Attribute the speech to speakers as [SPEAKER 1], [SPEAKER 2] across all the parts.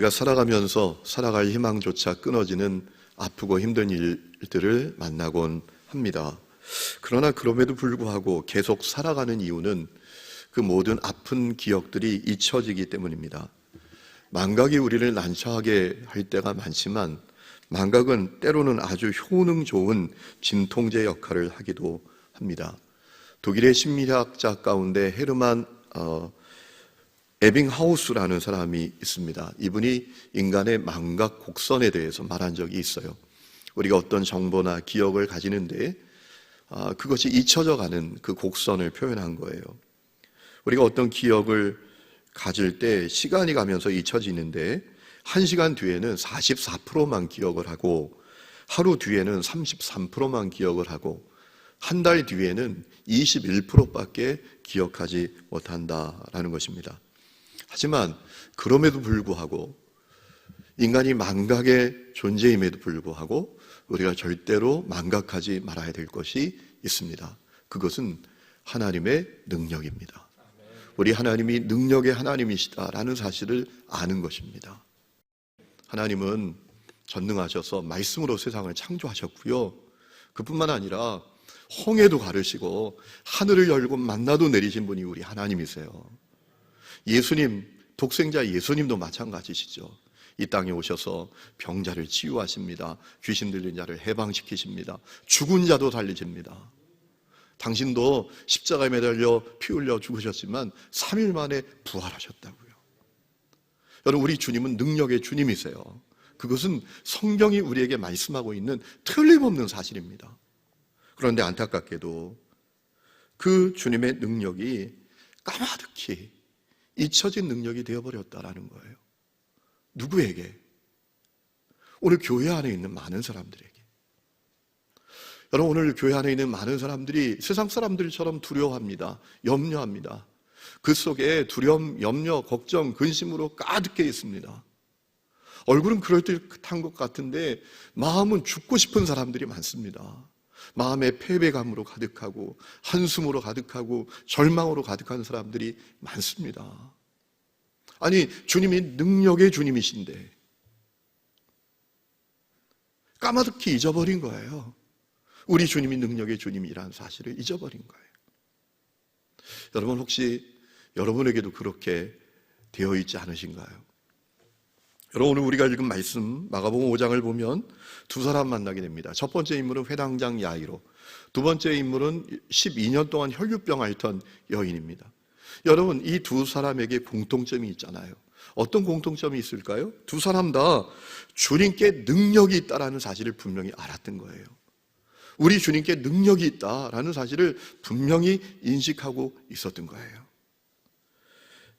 [SPEAKER 1] 우리가 살아가면서 살아갈 희망조차 끊어지는 아프고 힘든 일들을 만나곤 합니다. 그러나 그럼에도 불구하고 계속 살아가는 이유는 그 모든 아픈 기억들이 잊혀지기 때문입니다. 망각이 우리를 난처하게 할 때가 많지만 망각은 때로는 아주 효능 좋은 진통제 역할을 하기도 합니다. 독일의 심리학자 가운데 헤르만 에빙하우스라는 사람이 있습니다. 이분이 인간의 망각 곡선에 대해서 말한 적이 있어요. 우리가 어떤 정보나 기억을 가지는데 그것이 잊혀져 가는 그 곡선을 표현한 거예요. 우리가 어떤 기억을 가질 때 시간이 가면서 잊혀지는데 1시간 뒤에는 44%만 기억을 하고 하루 뒤에는 33%만 기억을 하고 한 달 뒤에는 21%밖에 기억하지 못한다라는 것입니다. 하지만 그럼에도 불구하고 인간이 망각의 존재임에도 불구하고 우리가 절대로 망각하지 말아야 될 것이 있습니다. 그것은 하나님의 능력입니다. 우리 하나님이 능력의 하나님이시다라는 사실을 아는 것입니다. 하나님은 전능하셔서 말씀으로 세상을 창조하셨고요. 그뿐만 아니라 홍해도 가르시고 하늘을 열고 만나도 내리신 분이 우리 하나님이세요. 예수님, 독생자 예수님도 마찬가지시죠. 이 땅에 오셔서 병자를 치유하십니다. 귀신 들린 자를 해방시키십니다. 죽은 자도 살리십니다. 당신도 십자가에 매달려 피 흘려 죽으셨지만 3일 만에 부활하셨다고요. 여러분, 우리 주님은 능력의 주님이세요. 그것은 성경이 우리에게 말씀하고 있는 틀림없는 사실입니다. 그런데 안타깝게도 그 주님의 능력이 까마득히 잊혀진 능력이 되어버렸다라는 거예요. 누구에게? 오늘 교회 안에 있는 많은 사람들에게. 여러분, 오늘 교회 안에 있는 많은 사람들이 세상 사람들처럼 두려워합니다. 염려합니다. 그 속에 두려움, 염려, 걱정, 근심으로 가득해 있습니다. 얼굴은 그럴듯한 것 같은데 마음은 죽고 싶은 사람들이 많습니다. 마음에 패배감으로 가득하고 한숨으로 가득하고 절망으로 가득한 사람들이 많습니다. 아니, 주님이 능력의 주님이신데 까마득히 잊어버린 거예요. 우리 주님이 능력의 주님이라는 사실을 잊어버린 거예요. 여러분, 혹시 여러분에게도 그렇게 되어 있지 않으신가요? 여러분, 오늘 우리가 읽은 말씀 마가복음 5장을 보면 두 사람 만나게 됩니다. 첫 번째 인물은 회당장 야이로, 두 번째 인물은 12년 동안 혈류병 앓던 여인입니다. 여러분, 이 두 사람에게 공통점이 있잖아요. 어떤 공통점이 있을까요? 두 사람 다 주님께 능력이 있다라는 사실을 분명히 알았던 거예요. 우리 주님께 능력이 있다라는 사실을 분명히 인식하고 있었던 거예요.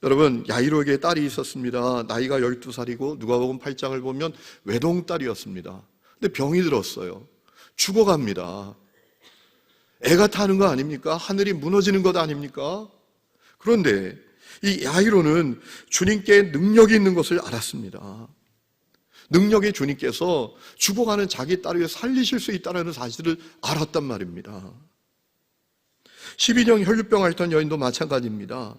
[SPEAKER 1] 여러분, 야이로에게 딸이 있었습니다. 나이가 12살이고 누가복음 8장을 보면 외동딸이었습니다. 근데 병이 들었어요. 죽어갑니다. 애가 타는 거 아닙니까? 하늘이 무너지는 것 아닙니까? 그런데 이 야이로는 주님께 능력이 있는 것을 알았습니다. 능력의 주님께서 죽어가는 자기 딸을 살리실 수 있다는 사실을 알았단 말입니다. 12년 혈류병 앓던 여인도 마찬가지입니다.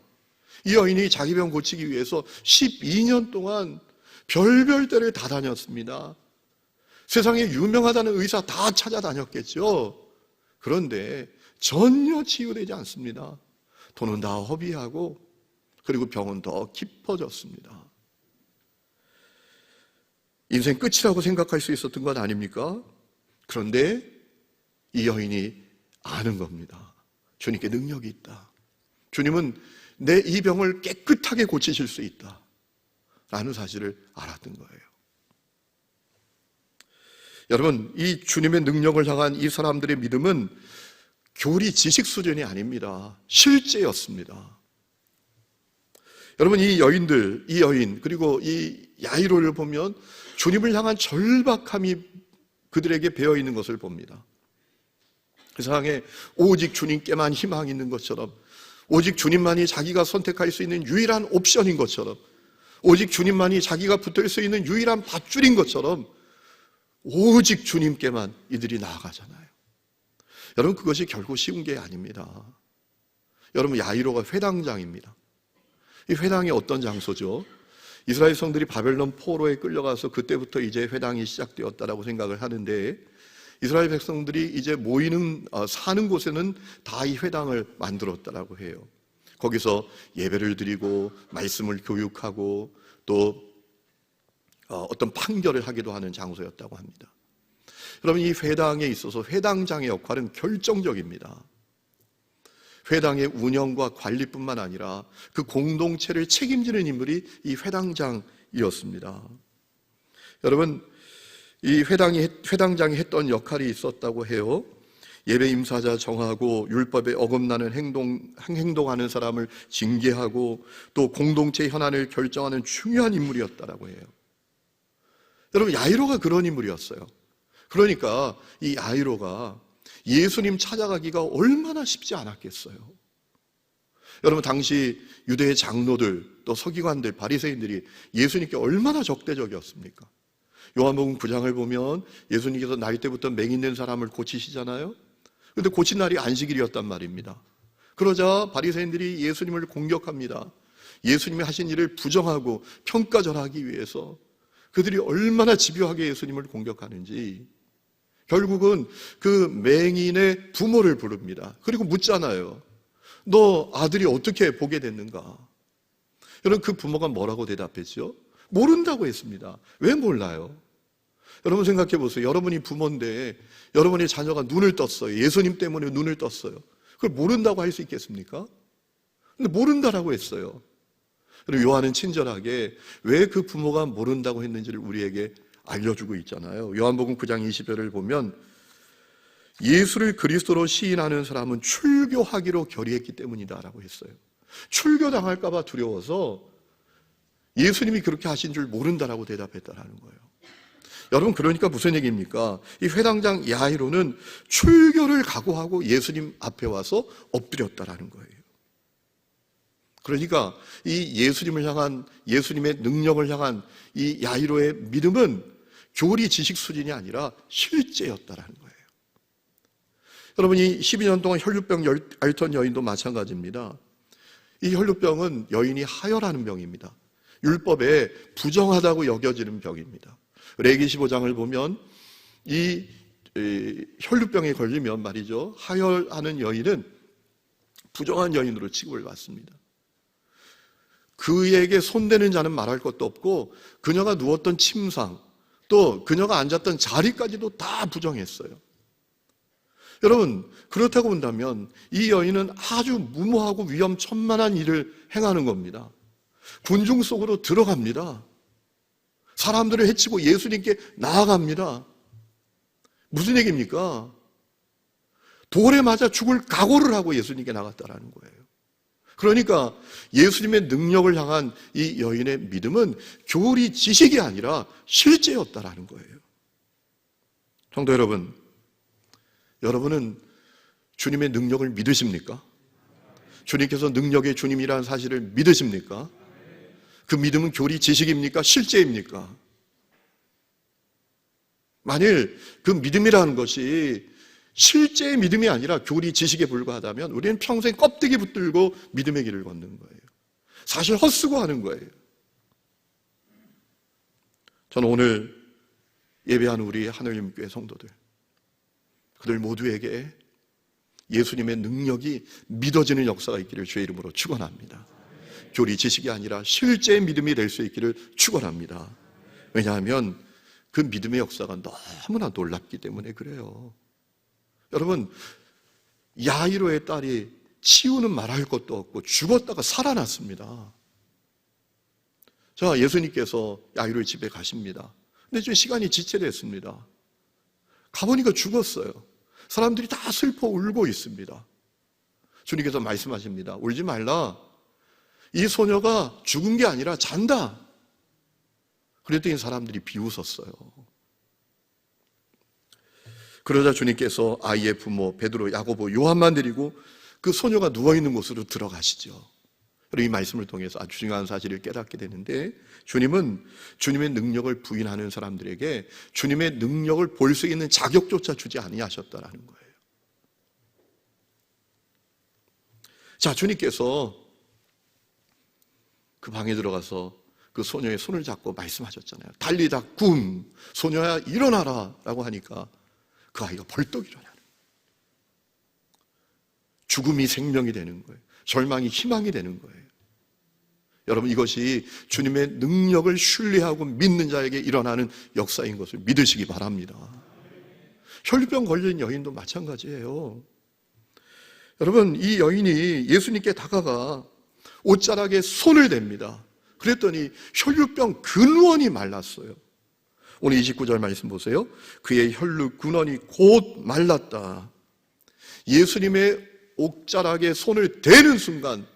[SPEAKER 1] 이 여인이 자기 병 고치기 위해서 12년 동안 별별 데를 다 다녔습니다. 세상에 유명하다는 의사 다 찾아다녔겠죠. 그런데 전혀 치유되지 않습니다. 돈은 다 허비하고 그리고 병은 더 깊어졌습니다. 인생 끝이라고 생각할 수 있었던 것 아닙니까? 그런데 이 여인이 아는 겁니다. 주님께 능력이 있다. 주님은 내 이 병을 깨끗하게 고치실 수 있다 라는 사실을 알았던 거예요. 여러분, 이 주님의 능력을 향한 이 사람들의 믿음은 교리 지식 수준이 아닙니다. 실제였습니다. 여러분, 이 여인 그리고 이 야이로를 보면 주님을 향한 절박함이 그들에게 배어 있는 것을 봅니다. 세상에 오직 주님께만 희망이 있는 것처럼, 오직 주님만이 자기가 선택할 수 있는 유일한 옵션인 것처럼, 오직 주님만이 자기가 붙을 수 있는 유일한 밧줄인 것처럼 오직 주님께만 이들이 나아가잖아요. 여러분, 그것이 결코 쉬운 게 아닙니다. 여러분, 야이로가 회당장입니다. 이 회당이 어떤 장소죠? 이스라엘 성들이 바벨론 포로에 끌려가서 그때부터 이제 회당이 시작되었다라고 생각을 하는데, 이스라엘 백성들이 이제 모이는 사는 곳에는 다 이 회당을 만들었다라고 해요. 거기서 예배를 드리고 말씀을 교육하고 또 어떤 판결을 하기도 하는 장소였다고 합니다. 여러분, 이 회당에 있어서 회당장의 역할은 결정적입니다. 회당의 운영과 관리뿐만 아니라 그 공동체를 책임지는 인물이 이 회당장이었습니다. 여러분, 이 회당장이 했던 역할이 있었다고 해요. 예배 임사자 정하고 율법에 어긋나는 행동하는 사람을 징계하고 또 공동체 현안을 결정하는 중요한 인물이었다라고 해요. 여러분, 야이로가 그런 인물이었어요. 그러니까 이 야이로가 예수님 찾아가기가 얼마나 쉽지 않았겠어요. 여러분, 당시 유대의 장로들 또 서기관들 바리새인들이 예수님께 얼마나 적대적이었습니까? 요한복음 9장을 보면 예수님께서 나이 때부터 맹인된 사람을 고치시잖아요. 그런데 고친 날이 안식일이었단 말입니다. 그러자 바리새인들이 예수님을 공격합니다. 예수님이 하신 일을 부정하고 평가절하기 위해서 그들이 얼마나 집요하게 예수님을 공격하는지, 결국은 그 맹인의 부모를 부릅니다. 그리고 묻잖아요. 너 아들이 어떻게 보게 됐는가? 여러분, 그 부모가 뭐라고 대답했죠? 모른다고 했습니다. 왜 몰라요? 여러분 생각해 보세요. 여러분이 부모인데 여러분의 자녀가 눈을 떴어요. 예수님 때문에 눈을 떴어요. 그걸 모른다고 할 수 있겠습니까? 근데 모른다라고 했어요. 그리고 요한은 친절하게 왜 그 부모가 모른다고 했는지를 우리에게 알려주고 있잖아요. 요한복음 9장 20절을 보면 예수를 그리스도로 시인하는 사람은 출교하기로 결의했기 때문이다라고 했어요. 출교당할까 봐 두려워서 예수님이 그렇게 하신 줄 모른다라고 대답했다라는 거예요. 여러분, 그러니까 무슨 얘기입니까? 이 회당장 야이로는 출교를 각오하고 예수님 앞에 와서 엎드렸다라는 거예요. 그러니까 이 예수님을 향한, 예수님의 능력을 향한 이 야이로의 믿음은 교리 지식 수준이 아니라 실제였다라는 거예요. 여러분이 12년 동안 혈루병 앓던 여인도 마찬가지입니다. 이 혈루병은 여인이 하혈하는 병입니다. 율법에 부정하다고 여겨지는 병입니다. 레기 15장을 보면 이 혈루병에 걸리면 말이죠, 하혈하는 여인은 부정한 여인으로 취급을 받습니다. 그에게 손대는 자는 말할 것도 없고 그녀가 누웠던 침상 또 그녀가 앉았던 자리까지도 다 부정했어요. 여러분, 그렇다고 본다면 이 여인은 아주 무모하고 위험천만한 일을 행하는 겁니다. 군중 속으로 들어갑니다. 사람들을 해치고 예수님께 나아갑니다. 무슨 얘기입니까? 돌에 맞아 죽을 각오를 하고 예수님께 나갔다라는 거예요. 그러니까 예수님의 능력을 향한 이 여인의 믿음은 교리 지식이 아니라 실제였다라는 거예요. 성도 여러분, 여러분은 주님의 능력을 믿으십니까? 주님께서 능력의 주님이라는 사실을 믿으십니까? 그 믿음은 교리 지식입니까? 실제입니까? 만일 그 믿음이라는 것이 실제의 믿음이 아니라 교리 지식에 불과하다면 우리는 평생 껍데기 붙들고 믿음의 길을 걷는 거예요. 사실 헛수고하는 거예요. 저는 오늘 예배하는 우리 하늘님교회 성도들, 그들 모두에게 예수님의 능력이 믿어지는 역사가 있기를 주의 이름으로 축원합니다. 교리 지식이 아니라 실제의 믿음이 될 수 있기를 축원합니다. 왜냐하면 그 믿음의 역사가 너무나 놀랍기 때문에 그래요. 여러분, 야이로의 딸이 치유는 말할 것도 없고 죽었다가 살아났습니다. 자, 예수님께서 야이로의 집에 가십니다. 근데 좀 시간이 지체됐습니다. 가보니까 죽었어요. 사람들이 다 슬퍼 울고 있습니다. 주님께서 말씀하십니다. 울지 말라. 이 소녀가 죽은 게 아니라 잔다. 그랬더니 사람들이 비웃었어요. 그러자 주님께서 아이의 부모 베드로, 야고보, 요한만 데리고 그 소녀가 누워있는 곳으로 들어가시죠. 이 말씀을 통해서 아주 중요한 사실을 깨닫게 되는데, 주님은 주님의 능력을 부인하는 사람들에게 주님의 능력을 볼 수 있는 자격조차 주지 아니하셨다라는 거예요. 자, 주님께서 그 방에 들어가서 그 소녀의 손을 잡고 말씀하셨잖아요. 달리다 굼, 소녀야 일어나라 라고 하니까 그 아이가 벌떡 일어나는 거예요. 죽음이 생명이 되는 거예요. 절망이 희망이 되는 거예요. 여러분, 이것이 주님의 능력을 신뢰하고 믿는 자에게 일어나는 역사인 것을 믿으시기 바랍니다. 혈류병 걸린 여인도 마찬가지예요. 여러분, 이 여인이 예수님께 다가가 옷자락에 손을 댑니다. 그랬더니 혈류병 근원이 말랐어요. 오늘 29절 말씀 보세요. 그의 혈류 근원이 곧 말랐다. 예수님의 옷자락에 손을 대는 순간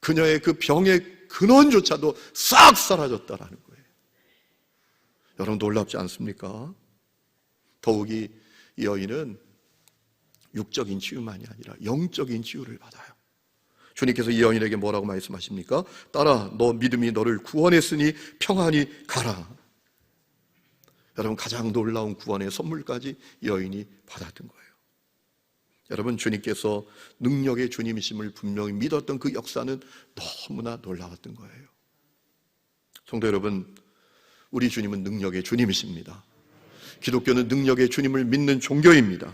[SPEAKER 1] 그녀의 그 병의 근원조차도 싹 사라졌다라는 거예요. 여러분, 놀랍지 않습니까? 더욱이 이 여인은 육적인 치유만이 아니라 영적인 치유를 받아요. 주님께서 이 여인에게 뭐라고 말씀하십니까? 딸아, 너 믿음이 너를 구원했으니 평안히 가라. 여러분, 가장 놀라운 구원의 선물까지 이 여인이 받았던 거예요. 여러분, 주님께서 능력의 주님이심을 분명히 믿었던 그 역사는 너무나 놀라웠던 거예요. 성도 여러분, 우리 주님은 능력의 주님이십니다. 기독교는 능력의 주님을 믿는 종교입니다.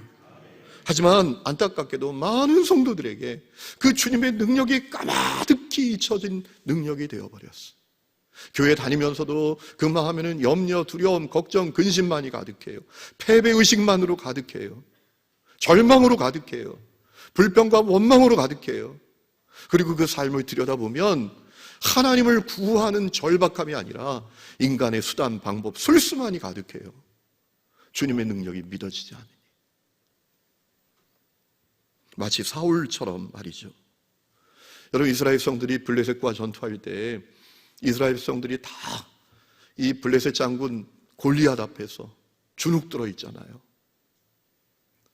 [SPEAKER 1] 하지만 안타깝게도 많은 성도들에게 그 주님의 능력이 까마득히 잊혀진 능력이 되어버렸어. 교회 다니면서도 근무하면 염려, 두려움, 걱정, 근심만이 가득해요. 패배의식만으로 가득해요. 절망으로 가득해요. 불평과 원망으로 가득해요. 그리고 그 삶을 들여다보면 하나님을 구하는 절박함이 아니라 인간의 수단, 방법, 술수만이 가득해요. 주님의 능력이 믿어지지 않으니. 마치 사울처럼 말이죠. 여러분, 이스라엘 백성들이 블레셋과 전투할 때 이스라엘 백성들이 다 이 블레셋 장군 골리앗 앞에서 주눅 들어 있잖아요.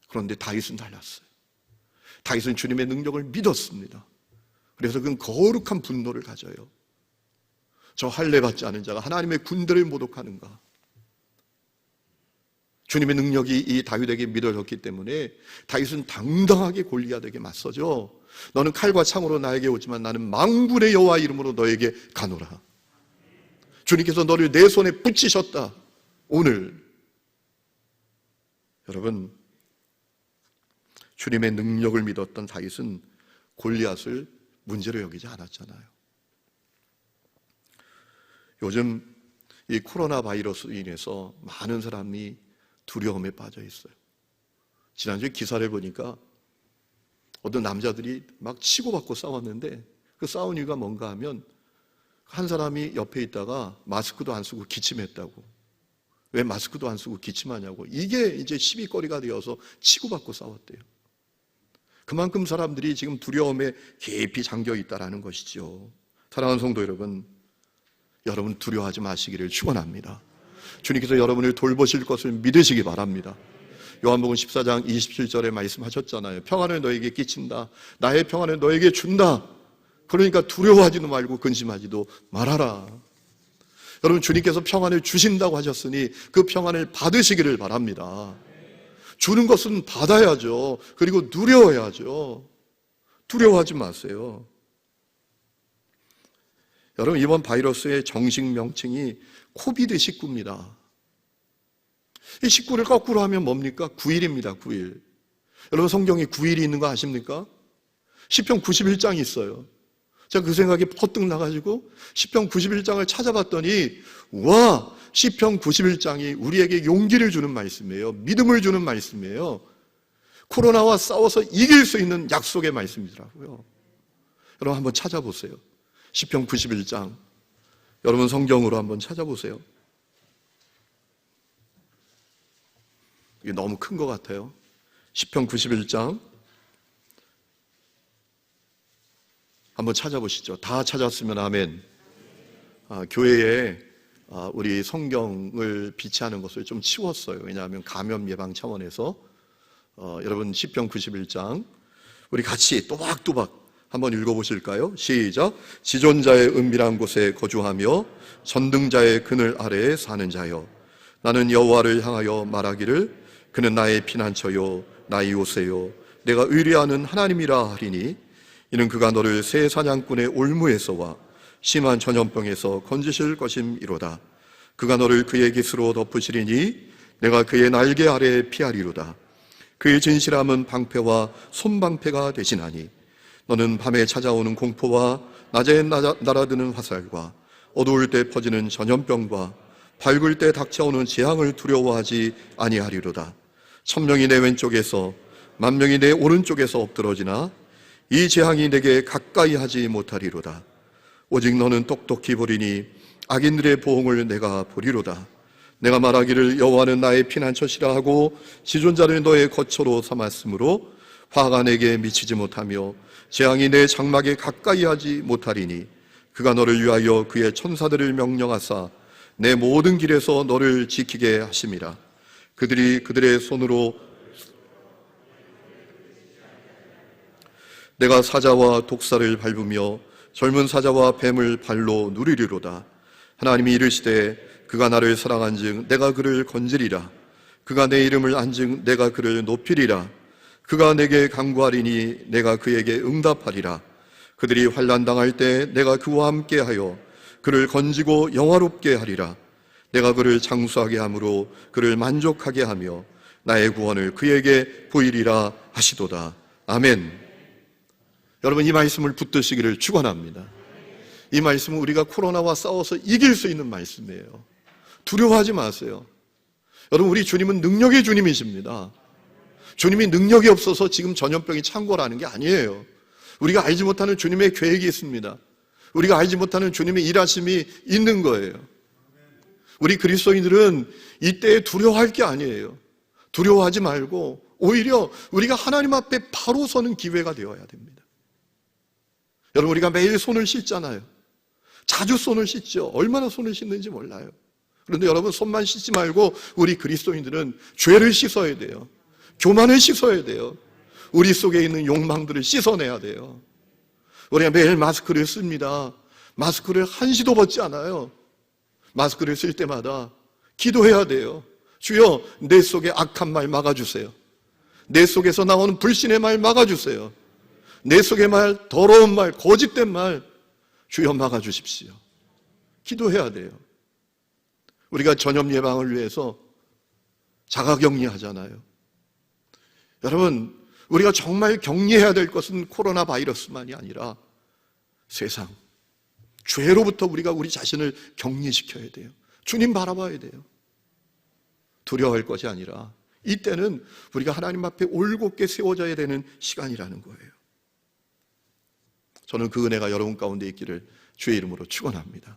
[SPEAKER 1] 그런데 다윗은 달랐어요. 다윗은 주님의 능력을 믿었습니다. 그래서 그는 거룩한 분노를 가져요. 저 할례 받지 않은 자가 하나님의 군대를 모독하는가. 주님의 능력이 이 다윗에게 믿어졌기 때문에 다윗은 당당하게 골리앗에게 맞서죠. 너는 칼과 창으로 나에게 오지만 나는 만군의 여호와 이름으로 너에게 가노라. 주님께서 너를 내 손에 붙이셨다. 오늘 여러분, 주님의 능력을 믿었던 다윗은 골리앗을 문제로 여기지 않았잖아요. 요즘 이 코로나 바이러스로 인해서 많은 사람이 두려움에 빠져 있어요. 지난주에 기사를 보니까 어떤 남자들이 막 치고받고 싸웠는데 그 싸운 이유가 뭔가 하면 한 사람이 옆에 있다가 마스크도 안 쓰고 기침했다고. 왜 마스크도 안 쓰고 기침하냐고. 이게 이제 시비거리가 되어서 치고받고 싸웠대요. 그만큼 사람들이 지금 두려움에 깊이 잠겨 있다라는 것이죠. 사랑하는 성도 여러분, 여러분 두려워하지 마시기를 축원합니다. 주님께서 여러분을 돌보실 것을 믿으시기 바랍니다. 요한복음 14장 27절에 말씀하셨잖아요. 평안을 너에게 끼친다. 나의 평안을 너에게 준다. 그러니까 두려워하지도 말고 근심하지도 말아라. 여러분, 주님께서 평안을 주신다고 하셨으니 그 평안을 받으시기를 바랍니다. 주는 것은 받아야죠. 그리고 누려야죠. 두려워하지 마세요. 여러분, 이번 바이러스의 정식 명칭이 코비드19입니다. 이 19를 거꾸로 하면 뭡니까? 9일입니다. 9일. 여러분, 성경에 9일이 있는 거 아십니까? 시편 91장이 있어요. 제가 그 생각이 퍼뜩 나가지고 시편 91장을 찾아봤더니 와, 시편 91장이 우리에게 용기를 주는 말씀이에요. 믿음을 주는 말씀이에요. 코로나와 싸워서 이길 수 있는 약속의 말씀이더라고요. 여러분, 한번 찾아보세요. 시편 91장. 여러분, 성경으로 한번 찾아보세요. 이게 너무 큰 것 같아요. 시편 91장 한번 찾아보시죠. 다 찾았으면 아멘. 교회에 우리 성경을 비치하는 것을 좀 치웠어요. 왜냐하면 감염 예방 차원에서. 여러분, 시편 91장 우리 같이 또박또박 한번 읽어보실까요? 시작. 지존자의 은밀한 곳에 거주하며 전등자의 그늘 아래에 사는 자여, 나는 여호와를 향하여 말하기를 그는 나의 피난처요 나의 요새요 내가 의뢰하는 하나님이라 하리니, 이는 그가 너를 새 사냥꾼의 올무에서와 심한 전염병에서 건지실 것임이로다. 그가 너를 그의 깃으로 덮으시리니 내가 그의 날개 아래에 피하리로다. 그의 진실함은 방패와 손방패가 되시나니 너는 밤에 찾아오는 공포와 낮에 날아드는 화살과 어두울 때 퍼지는 전염병과 밝을 때 닥쳐오는 재앙을 두려워하지 아니하리로다. 1000명이 내 왼쪽에서 10,000명이 내 오른쪽에서 엎드러지나 이 재앙이 내게 가까이 하지 못하리로다. 오직 너는 똑똑히 보리니 악인들의 보응을 내가 보리로다. 내가 말하기를 여호와는 나의 피난처시라 하고 지존자를 너의 거처로 삼았으므로 화가 내게 미치지 못하며 재앙이 내 장막에 가까이 하지 못하리니 그가 너를 위하여 그의 천사들을 명령하사 내 모든 길에서 너를 지키게 하심이라. 그들이 그들의 손으로 내가 사자와 독사를 밟으며 젊은 사자와 뱀을 발로 누리리로다. 하나님이 이르시되 그가 나를 사랑한즉 내가 그를 건지리라. 그가 내 이름을 안즉 내가 그를 높이리라. 그가 내게 간구하리니 내가 그에게 응답하리라. 그들이 환난 당할 때 내가 그와 함께하여 그를 건지고 영화롭게 하리라. 내가 그를 장수하게 함으로 그를 만족하게 하며 나의 구원을 그에게 보이리라 하시도다. 아멘. 여러분, 이 말씀을 붙드시기를 축원합니다. 이 말씀은 우리가 코로나와 싸워서 이길 수 있는 말씀이에요. 두려워하지 마세요. 여러분, 우리 주님은 능력의 주님이십니다. 주님이 능력이 없어서 지금 전염병이 창궐하는 게 아니에요. 우리가 알지 못하는 주님의 계획이 있습니다. 우리가 알지 못하는 주님의 일하심이 있는 거예요. 우리 그리스도인들은 이때에 두려워할 게 아니에요. 두려워하지 말고 오히려 우리가 하나님 앞에 바로 서는 기회가 되어야 됩니다. 여러분, 우리가 매일 손을 씻잖아요. 자주 손을 씻죠. 얼마나 손을 씻는지 몰라요. 그런데 여러분, 손만 씻지 말고 우리 그리스도인들은 죄를 씻어야 돼요. 교만을 씻어야 돼요. 우리 속에 있는 욕망들을 씻어내야 돼요. 우리가 매일 마스크를 씁니다. 마스크를 한시도 벗지 않아요. 마스크를 쓸 때마다 기도해야 돼요. 주여, 내 속에 악한 말 막아주세요. 내 속에서 나오는 불신의 말 막아주세요. 내 속의 말, 더러운 말, 거짓된 말 주여 막아주십시오. 기도해야 돼요. 우리가 전염 예방을 위해서 자가격리 하잖아요. 여러분, 우리가 정말 격리해야 될 것은 코로나 바이러스만이 아니라 세상, 죄로부터 우리가 우리 자신을 격리시켜야 돼요. 주님 바라봐야 돼요. 두려워할 것이 아니라 이때는 우리가 하나님 앞에 올곧게 세워져야 되는 시간이라는 거예요. 저는 그 은혜가 여러분 가운데 있기를 주의 이름으로 축원합니다.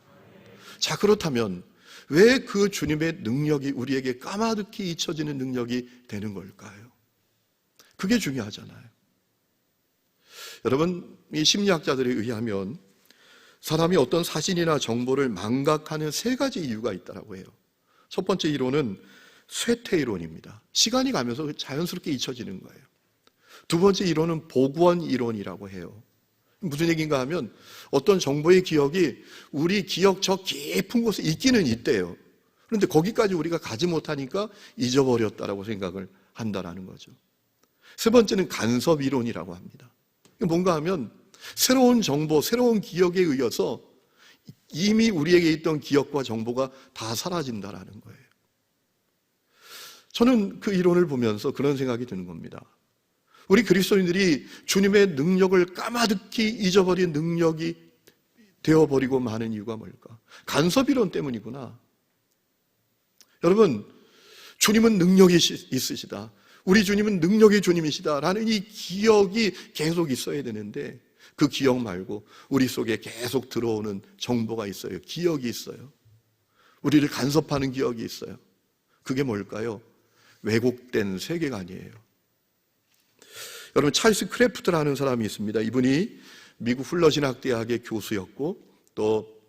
[SPEAKER 1] 자, 그렇다면 왜 그 주님의 능력이 우리에게 까마득히 잊혀지는 능력이 되는 걸까요? 그게 중요하잖아요. 여러분, 이 심리학자들에 의하면 사람이 어떤 사실이나 정보를 망각하는 3가지 이유가 있다고 해요. 첫 번째 이론은 쇠퇴 이론입니다. 시간이 가면서 자연스럽게 잊혀지는 거예요. 두 번째 이론은 복원 이론이라고 해요. 무슨 얘기인가 하면 어떤 정보의 기억이 우리 기억 저 깊은 곳에 있기는 있대요. 그런데 거기까지 우리가 가지 못하니까 잊어버렸다라고 생각을 한다라는 거죠. 세 번째는 간섭 이론이라고 합니다. 뭔가 하면 새로운 정보, 새로운 기억에 의해서 이미 우리에게 있던 기억과 정보가 다 사라진다라는 거예요. 저는 그 이론을 보면서 그런 생각이 드는 겁니다. 우리 그리스도인들이 주님의 능력을 까마득히 잊어버린 능력이 되어버리고 마는 이유가 뭘까? 간섭 이론 때문이구나. 여러분, 주님은 능력이 있으시다. 우리 주님은 능력의 주님이시다라는 이 기억이 계속 있어야 되는데 그 기억 말고 우리 속에 계속 들어오는 정보가 있어요. 기억이 있어요. 우리를 간섭하는 기억이 있어요. 그게 뭘까요? 왜곡된 세계관이에요. 여러분, 찰스 크래프트라는 사람이 있습니다. 이분이 미국 훌러신학대학의 교수였고 또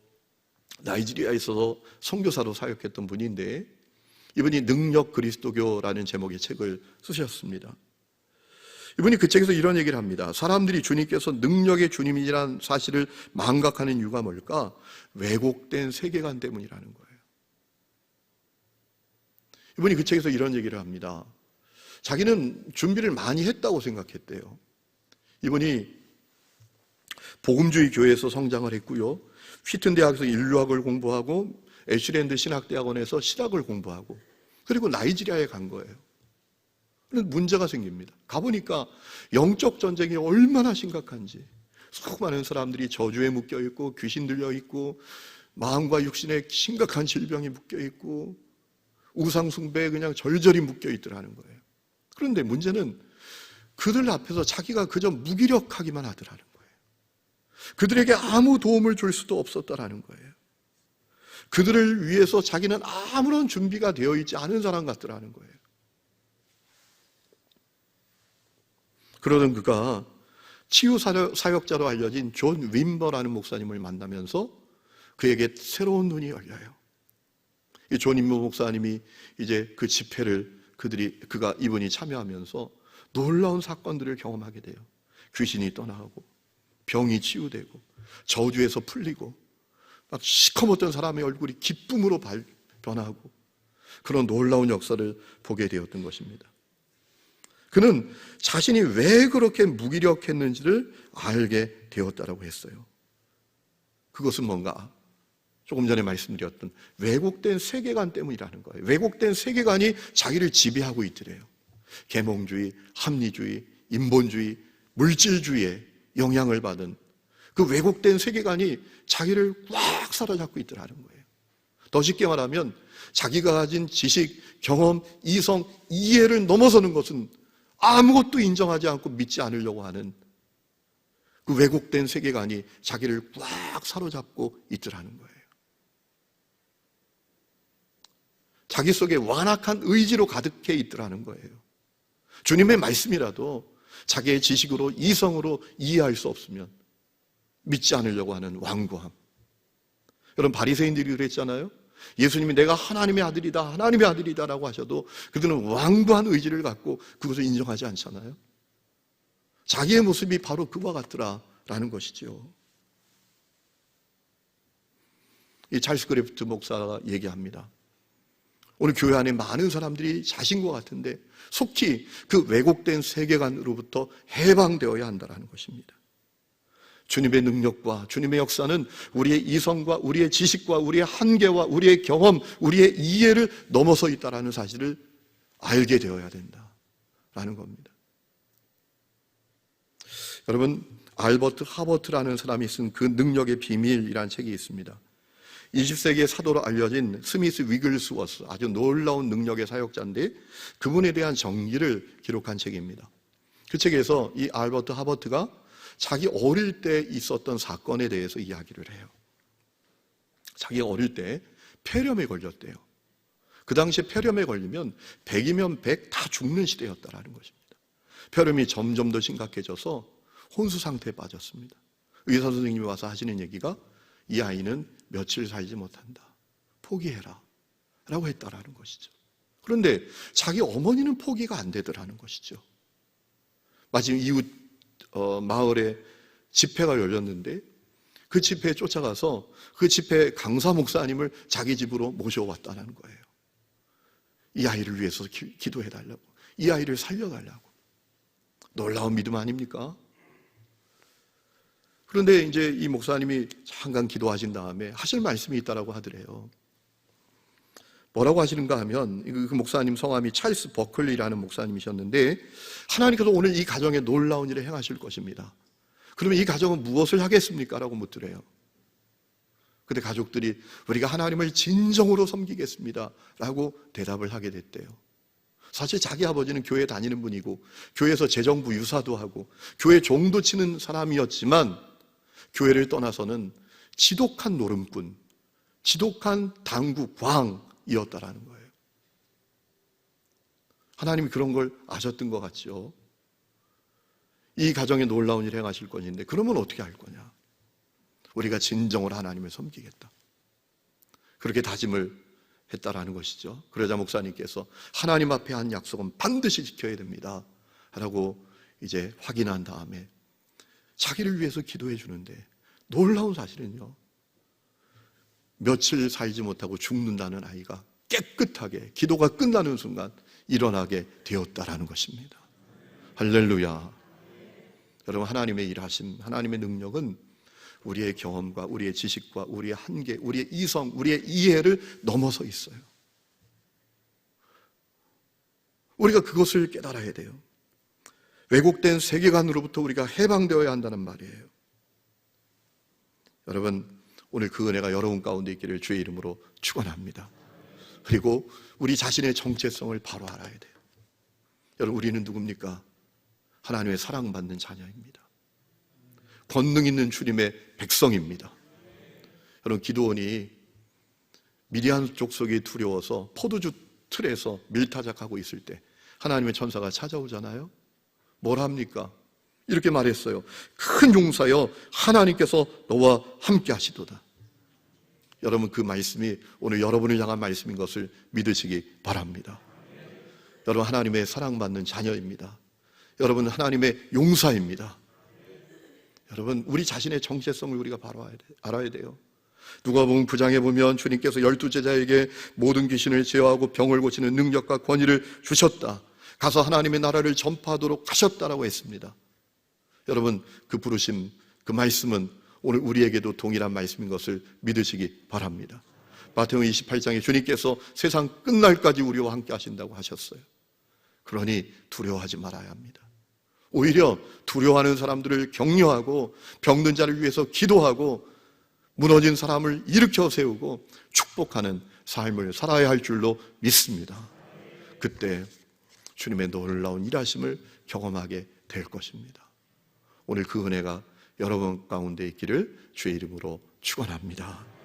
[SPEAKER 1] 나이지리아에서 선교사로 사역했던 분인데 이분이 능력 그리스도교라는 제목의 책을 쓰셨습니다. 이분이 그 책에서 이런 얘기를 합니다. 사람들이 주님께서 능력의 주님이라는 사실을 망각하는 이유가 뭘까? 왜곡된 세계관 때문이라는 거예요. 이분이 그 책에서 이런 얘기를 합니다. 자기는 준비를 많이 했다고 생각했대요. 이분이 복음주의 교회에서 성장을 했고요. 휘튼 대학에서 인류학을 공부하고 애쉬랜드 신학대학원에서 신학을 공부하고 그리고 나이지리아에 간 거예요. 그런데 문제가 생깁니다. 가보니까 영적 전쟁이 얼마나 심각한지, 수많은 사람들이 저주에 묶여 있고 귀신 들려 있고 마음과 육신에 심각한 질병이 묶여 있고 우상 숭배에 그냥 절절히 묶여 있더라는 거예요. 그런데 문제는 그들 앞에서 자기가 그저 무기력하기만 하더라는 거예요. 그들에게 아무 도움을 줄 수도 없었다라는 거예요. 그들을 위해서 자기는 아무런 준비가 되어 있지 않은 사람 같더라는 거예요. 그러던 그가 치유 사역자로 알려진 존 윈버라는 목사님을 만나면서 그에게 새로운 눈이 열려요. 이 존 윈버 목사님이 이제 그 집회를 이분이 참여하면서 놀라운 사건들을 경험하게 돼요. 귀신이 떠나가고 병이 치유되고 저주에서 풀리고 막 시커멓던 사람의 얼굴이 기쁨으로 변하고 그런 놀라운 역사를 보게 되었던 것입니다. 그는 자신이 왜 그렇게 무기력했는지를 알게 되었다라고 했어요. 그것은 뭔가 조금 전에 말씀드렸던 왜곡된 세계관 때문이라는 거예요. 왜곡된 세계관이 자기를 지배하고 있더래요. 계몽주의, 합리주의, 인본주의, 물질주의에 영향을 받은 그 왜곡된 세계관이 자기를 꽉 사로잡고 있더라는 거예요. 더 쉽게 말하면 자기가 가진 지식, 경험, 이성, 이해를 넘어서는 것은 아무것도 인정하지 않고 믿지 않으려고 하는 그 왜곡된 세계관이 자기를 꽉 사로잡고 있더라는 거예요. 자기 속에 완악한 의지로 가득해 있더라는 거예요. 주님의 말씀이라도 자기의 지식으로, 이성으로 이해할 수 없으면 믿지 않으려고 하는 완고함. 여러분, 바리새인들이 그랬잖아요. 예수님이 내가 하나님의 아들이다, 하나님의 아들이다라고 하셔도 그들은 완고한 의지를 갖고 그것을 인정하지 않잖아요. 자기의 모습이 바로 그와 같더라라는 것이죠. 이 찰스 그래프트 목사가 얘기합니다. 오늘 교회 안에 많은 사람들이 자신과 같은데 속히 그 왜곡된 세계관으로부터 해방되어야 한다는 것입니다. 주님의 능력과 주님의 역사는 우리의 이성과 우리의 지식과 우리의 한계와 우리의 경험, 우리의 이해를 넘어서 있다는 사실을 알게 되어야 된다라는 겁니다. 여러분, 알버트 하버트라는 사람이 쓴 그 능력의 비밀이라는 책이 있습니다. 20세기의 사도로 알려진 스미스 위글스워스, 아주 놀라운 능력의 사역자인데 그분에 대한 정리를 기록한 책입니다. 그 책에서 이 알버트 하버트가 자기 어릴 때 있었던 사건에 대해서 이야기를 해요. 자기 어릴 때 폐렴에 걸렸대요. 그 당시에 폐렴에 걸리면 100이면 100 다 죽는 시대였다라는 것입니다. 폐렴이 점점 더 심각해져서 혼수 상태에 빠졌습니다. 의사 선생님이 와서 하시는 얘기가 이 아이는 며칠 살지 못한다. 포기해라. 라고 했다라는 것이죠. 그런데 자기 어머니는 포기가 안 되더라는 것이죠. 마침 이웃 마을에 집회가 열렸는데 그 집회에 쫓아가서 그 집회 강사 목사님을 자기 집으로 모셔왔다는 거예요. 이 아이를 위해서 기도해달라고, 이 아이를 살려달라고. 놀라운 믿음 아닙니까? 그런데 이제 이 목사님이 잠깐 기도하신 다음에 하실 말씀이 있다라고 하더래요. 뭐라고 하시는가 하면 그 목사님 성함이 찰스 버클리라는 목사님이셨는데 하나님께서 오늘 이 가정에 놀라운 일을 행하실 것입니다. 그러면 이 가정은 무엇을 하겠습니까? 라고 묻더래요. 그때 가족들이 우리가 하나님을 진정으로 섬기겠습니다 라고 대답을 하게 됐대요. 사실 자기 아버지는 교회 다니는 분이고 교회에서 재정부 유사도 하고 교회 종도 치는 사람이었지만 교회를 떠나서는 지독한 노름꾼, 지독한 당구 광이었다라는 거예요. 하나님이 그런 걸 아셨던 것 같죠. 이 가정에 놀라운 일을 행하실 것인데 그러면 어떻게 할 거냐? 우리가 진정으로 하나님을 섬기겠다. 그렇게 다짐을 했다라는 것이죠. 그러자 목사님께서 하나님 앞에 한 약속은 반드시 지켜야 됩니다 라고 이제 확인한 다음에 자기를 위해서 기도해 주는데 놀라운 사실은요, 며칠 살지 못하고 죽는다는 아이가 깨끗하게 기도가 끝나는 순간 일어나게 되었다라는 것입니다. 할렐루야. 여러분, 하나님의 일하심, 하나님의 능력은 우리의 경험과 우리의 지식과 우리의 한계, 우리의 이성, 우리의 이해를 넘어서 있어요. 우리가 그것을 깨달아야 돼요. 왜곡된 세계관으로부터 우리가 해방되어야 한다는 말이에요. 여러분, 오늘 그 은혜가 여러분 가운데 있기를 주의 이름으로 축원합니다. 그리고 우리 자신의 정체성을 바로 알아야 돼요. 여러분, 우리는 누굽니까? 하나님의 사랑받는 자녀입니다. 권능 있는 주님의 백성입니다. 여러분, 기드온이 미디안 족속이 두려워서 포도주 틀에서 밀타작하고 있을 때 하나님의 천사가 찾아오잖아요. 뭘 합니까? 이렇게 말했어요. 큰 용사여, 하나님께서 너와 함께 하시도다. 여러분, 그 말씀이 오늘 여러분을 향한 말씀인 것을 믿으시기 바랍니다. 여러분, 하나님의 사랑받는 자녀입니다. 여러분, 하나님의 용사입니다. 여러분, 우리 자신의 정체성을 우리가 바로 알아야 돼요. 누가복음 9장에 보면 주님께서 12제자에게 모든 귀신을 제어하고 병을 고치는 능력과 권위를 주셨다. 가서 하나님의 나라를 전파하도록 하셨다라고 했습니다. 여러분, 그 부르심, 그 말씀은 오늘 우리에게도 동일한 말씀인 것을 믿으시기 바랍니다. 마태복음 28장에 주님께서 세상 끝날까지 우리와 함께 하신다고 하셨어요. 그러니 두려워하지 말아야 합니다. 오히려 두려워하는 사람들을 격려하고 병든 자를 위해서 기도하고 무너진 사람을 일으켜 세우고 축복하는 삶을 살아야 할 줄로 믿습니다. 그때 주님의 놀라운 일하심을 경험하게 될 것입니다. 오늘 그 은혜가 여러분 가운데 있기를 주의 이름으로 축원합니다.